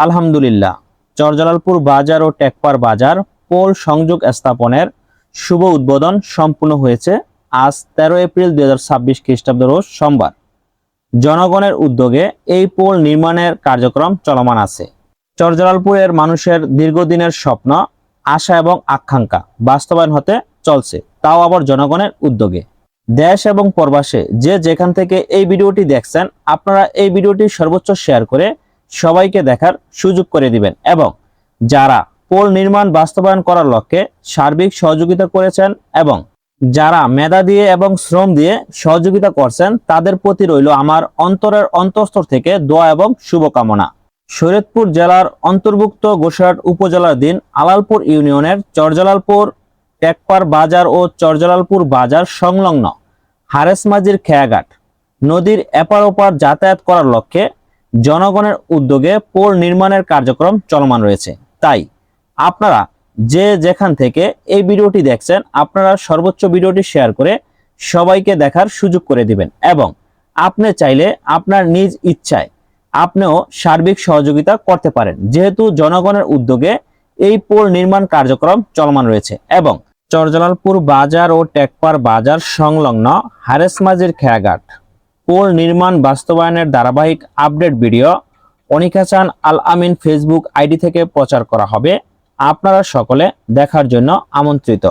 আলহামদুলিল্লাহ, চরজালালপুর বাজার ও টেকপার বাজার পোল সংযোগ স্থাপনের শুভ উদ্বোধন সম্পূর্ণ হয়েছে আজ 13 এপ্রিল 2026 খ্রিস্টাব্দ রোজ সোমবার। জনগণের উদ্যোগে এই পোল নির্মাণের কার্যক্রম চলমান আছে। চরজালালপুরের মানুষের দীর্ঘদিনের স্বপ্ন, আশা এবং আকাঙ্ক্ষা বাস্তবায়ন হতে চলছে, তাও আবার জনগণের উদ্যোগে। দেশ এবং প্রবাসে যে যেখান থেকে এই ভিডিওটি দেখছেন, আপনারা এই ভিডিওটি সর্বোচ্চ শেয়ার করে সবাইকে দেখার সুযোগ করে দিবেন এবং যারা পোল নির্মাণ বাস্তবায়ন করার লক্ষ্যে সার্বিক সহযোগিতা করেছেন এবং যারা মেধা দিয়ে এবং শ্রম দিয়ে সহযোগিতা করছেন, তাদের প্রতি রইল আমার অন্তরের অন্তঃস্থল থেকে দোয়া এবং শুভকামনা। শরীয়তপুর জেলার অন্তর্ভুক্ত গোসাইরহাট উপজেলাধীন আলালপুর ইউনিয়নের চরজালালপুর টেকপার বাজার ও চরজালালপুর বাজার সংলগ্ন হারেসমাজির খেয়াঘাট নদীর এপার ওপার যাতায়াত করার লক্ষ্যে জনগণের উদ্যোগে পোল নির্মাণের কার্যক্রম চলমান রয়েছে। তাই আপনারা যে যেখান থেকে এই ভিডিওটি দেখছেন, আপনারা সর্বোচ্চ ভিডিওটি শেয়ার করে সবাইকে দেখার সুযোগ করে দিবেন এবং আপনি চাইলে আপনার নিজ ইচ্ছায় আপনিও সার্বিক সহযোগিতা করতে পারেন, যেহেতু জনগণের উদ্যোগে এই পোল নির্মাণ কার্যক্রম চলমান রয়েছে এবং চরজালালপুর বাজার ও টেকপার বাজার সংলগ্ন হারেসমাজির খেয়াঘাট পোল নির্মাণ বাস্তবায়নের ধারাবাহিক আপডেট ভিডিও অনিকা চান আল আমিন ফেসবুক আইডি থেকে প্রচার করা হবে। আপনারা সকলে দেখার জন্য আমন্ত্রিত।